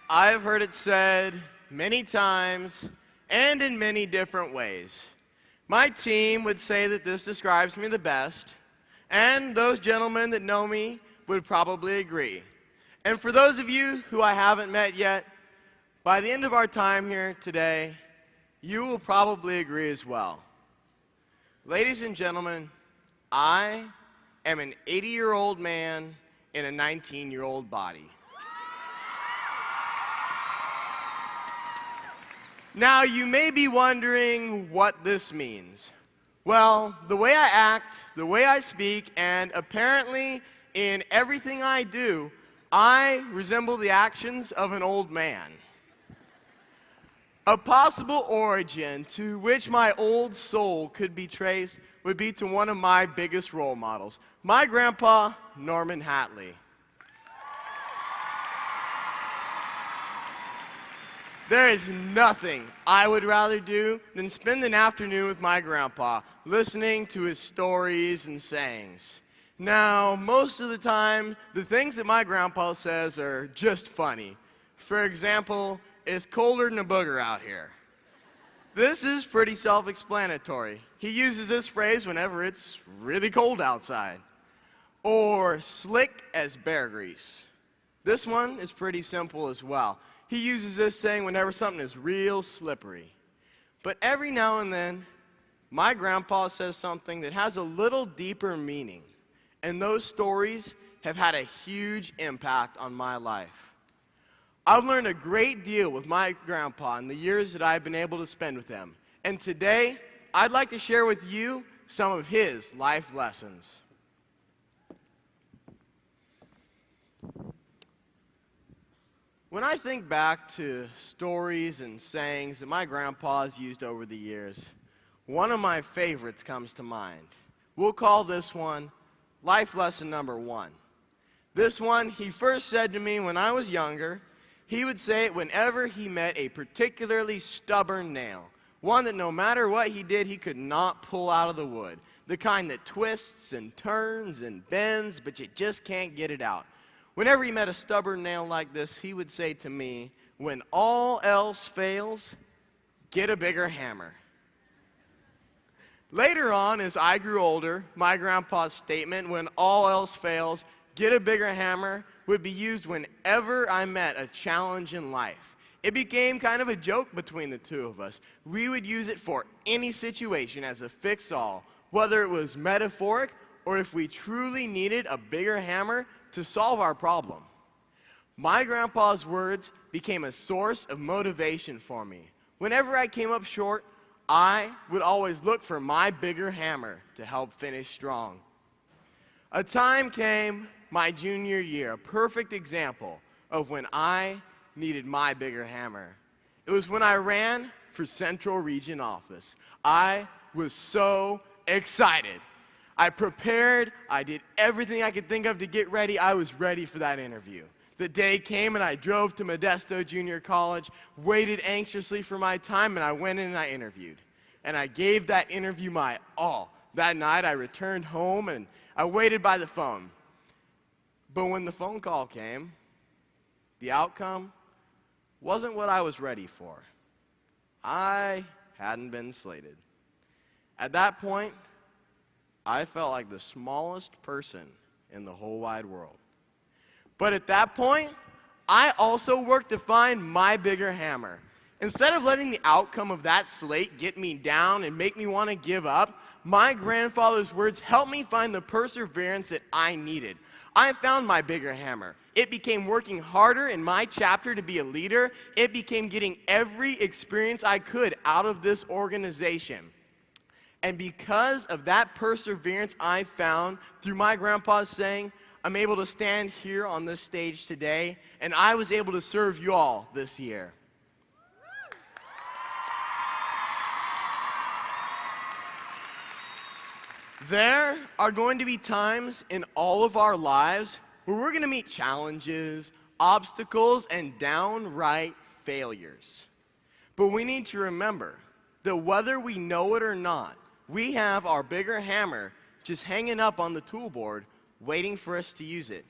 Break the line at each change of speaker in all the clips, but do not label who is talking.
I have heard it said many times and in many different ways. My team would say that this describes me the best, and those gentlemen that know me would probably agree. And for those of you who I haven't met yet, by the end of our time here today, you will probably agree as well. Ladies and gentlemen, I am an 80-year-old man in a 19-year-old body. Now, you may be wondering what this means. Well, the way I act, the way I speak, and apparently in everything I do, I resemble the actions of an old man. A possible origin to which my old soul could be traced would be to one of my biggest role models, my grandpa, Norman Hatley. There is nothing I would rather do than spend an afternoon with my grandpa, listening to his stories and sayings. Now, most of the time, the things that my grandpa says are just funny. For example, it's colder than a booger out here. This is pretty self-explanatory. He uses this phrase whenever it's really cold outside. Or slick as bear grease. This one is pretty simple as well. He uses this saying whenever something is real slippery. But every now and then, my grandpa says something that has a little deeper meaning. And those stories have had a huge impact on my life. I've learned a great deal with my grandpa in the years that I've been able to spend with him. And today, I'd like to share with you some of his life lessons. When I think back to stories and sayings that my grandpa has used over the years, one of my favorites comes to mind. We'll call this one life lesson number 1. This one he first said to me when I was younger. He would say it whenever he met a particularly stubborn nail, one that no matter what he did, he could not pull out of the wood, the kind that twists and turns and bends, but you just can't get it out. Whenever he met a stubborn nail like this, he would say to me, when all else fails, get a bigger hammer. Later on, as I grew older, my grandpa's statement, when all else fails, get a bigger hammer, would be used whenever I met a challenge in life. It became kind of a joke between the two of us. We would use it for any situation as a fix-all, whether it was metaphoric or if we truly needed a bigger hammer to solve our problem. My grandpa's words became a source of motivation for me. Whenever I came up short, I would always look for my bigger hammer to help finish strong. A time came my junior year, a perfect example of when I needed my bigger hammer. It was when I ran for Central Region office. I was so excited. I prepared, I did everything I could think of to get ready. I was ready for that interview. The day came and I drove to Modesto Junior College, waited anxiously for my time, and I went in and I interviewed. And I gave that interview my all. That night I returned home and I waited by the phone. But when the phone call came, the outcome wasn't what I was ready for. I hadn't been slated. At that point, I felt like the smallest person in the whole wide world. But at that point, I also worked to find my bigger hammer. Instead of letting the outcome of that slate get me down and make me want to give up, my grandfather's words helped me find the perseverance that I needed. I found my bigger hammer. It became working harder in my chapter to be a leader. It became getting every experience I could out of this organization. And because of that perseverance I found through my grandpa's saying, I'm able to stand here on this stage today, and I was able to serve you all this year. There are going to be times in all of our lives where we're going to meet challenges, obstacles, and downright failures. But we need to remember that whether we know it or not, we have our bigger hammer just hanging up on the tool board, waiting for us to use it.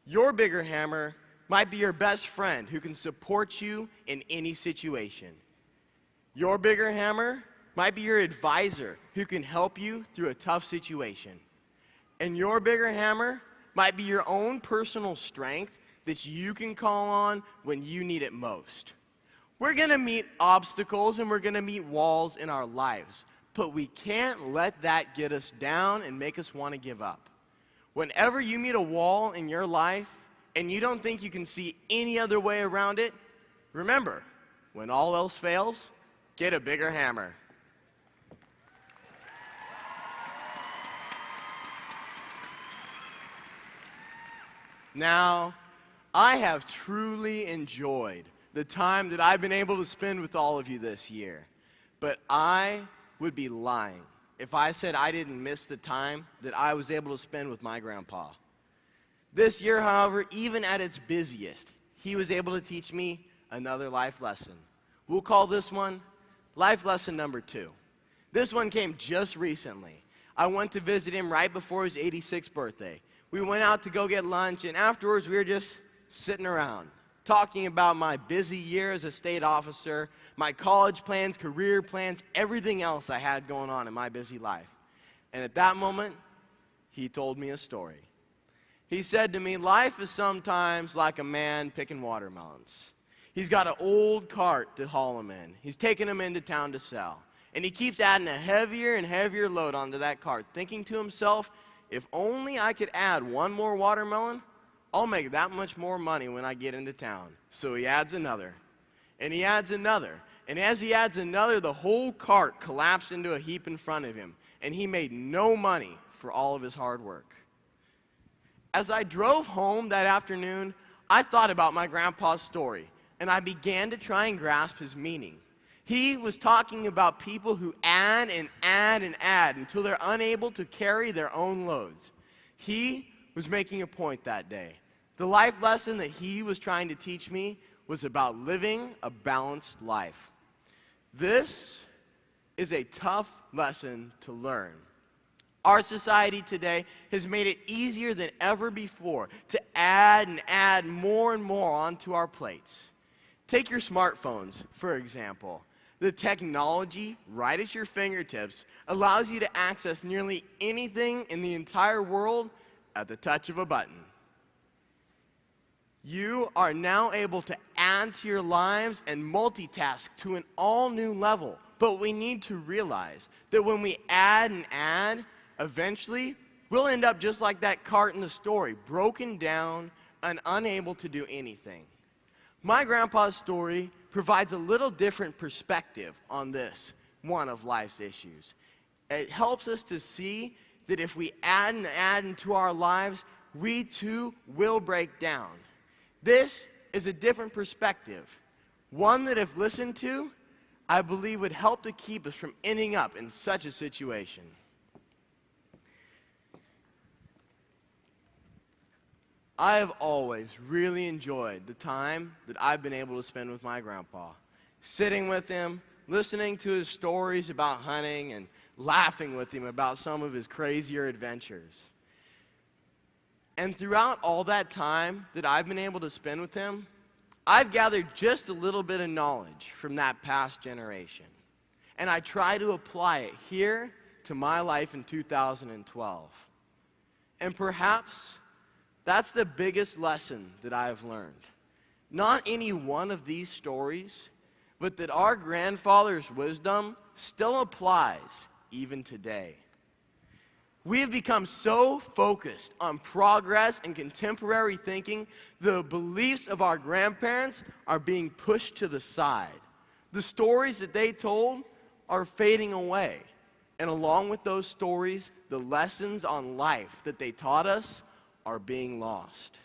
Your bigger hammer might be your best friend who can support you in any situation. Your bigger hammer might be your advisor who can help you through a tough situation. And your bigger hammer might be your own personal strength that you can call on when you need it most. We're going to meet obstacles and we're going to meet walls in our lives, but we can't let that get us down and make us want to give up. Whenever you meet a wall in your life and you don't think you can see any other way around it, remember, when all else fails, get a bigger hammer. Now, I have truly enjoyed the time that I've been able to spend with all of you this year, but I would be lying if I said I didn't miss the time that I was able to spend with my grandpa. This year, however, even at its busiest, he was able to teach me another life lesson. We'll call this one life lesson number 2. This one came just recently. I went to visit him right before his 86th birthday. We went out to go get lunch, and afterwards we were just sitting around, talking about my busy year as a state officer, my college plans, career plans, everything else I had going on in my busy life. And at that moment, he told me a story. He said to me, life is sometimes like a man picking watermelons. He's got an old cart to haul them in. He's taking them into town to sell. And he keeps adding a heavier and heavier load onto that cart, thinking to himself, if only I could add one more watermelon, I'll make that much more money when I get into town. So he adds another, and he adds another. And as he adds another, the whole cart collapsed into a heap in front of him, and he made no money for all of his hard work. As I drove home that afternoon, I thought about my grandpa's story, and I began to try and grasp his meaning. He was talking about people who add and add and add until they're unable to carry their own loads. He was making a point that day. The life lesson that he was trying to teach me was about living a balanced life. This is a tough lesson to learn. Our society today has made it easier than ever before to add and add more and more onto our plates. Take your smartphones, for example. The technology right at your fingertips allows you to access nearly anything in the entire world at the touch of a button. You are now able to add to your lives and multitask to an all-new level. But we need to realize that when we add and add, eventually we'll end up just like that cart in the story, broken down and unable to do anything. My grandpa's story provides a little different perspective on this, one of life's issues. It helps us to see that if we add and add into our lives, we too will break down. This is a different perspective, one that if listened to, I believe would help to keep us from ending up in such a situation. I have always really enjoyed the time that I've been able to spend with my grandpa, sitting with him, listening to his stories about hunting, and laughing with him about some of his crazier adventures. And throughout all that time that I've been able to spend with him, I've gathered just a little bit of knowledge from that past generation. And I try to apply it here to my life in 2012. And perhaps that's the biggest lesson that I've learned. Not any one of these stories, but that our grandfather's wisdom still applies even today. We have become so focused on progress and contemporary thinking, the beliefs of our grandparents are being pushed to the side. The stories that they told are fading away. And along with those stories, the lessons on life that they taught us are being lost.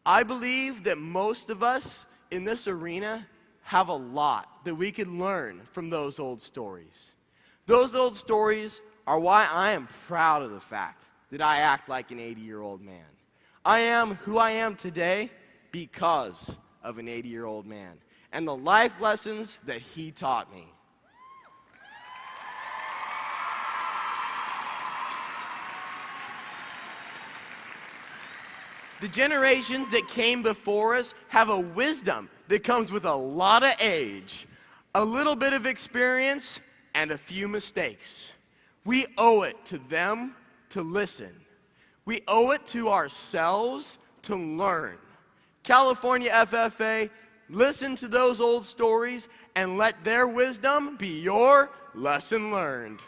I believe that most of us in this arena have a lot that we could learn from those old stories. Those old stories are why I am proud of the fact that I act like an 80-year-old man. I am who I am today because of an 80-year-old man and the life lessons that he taught me. The generations that came before us have a wisdom that comes with a lot of age, a little bit of experience, and a few mistakes. We owe it to them to listen. We owe it to ourselves to learn. California FFA, listen to those old stories and let their wisdom be your lesson learned.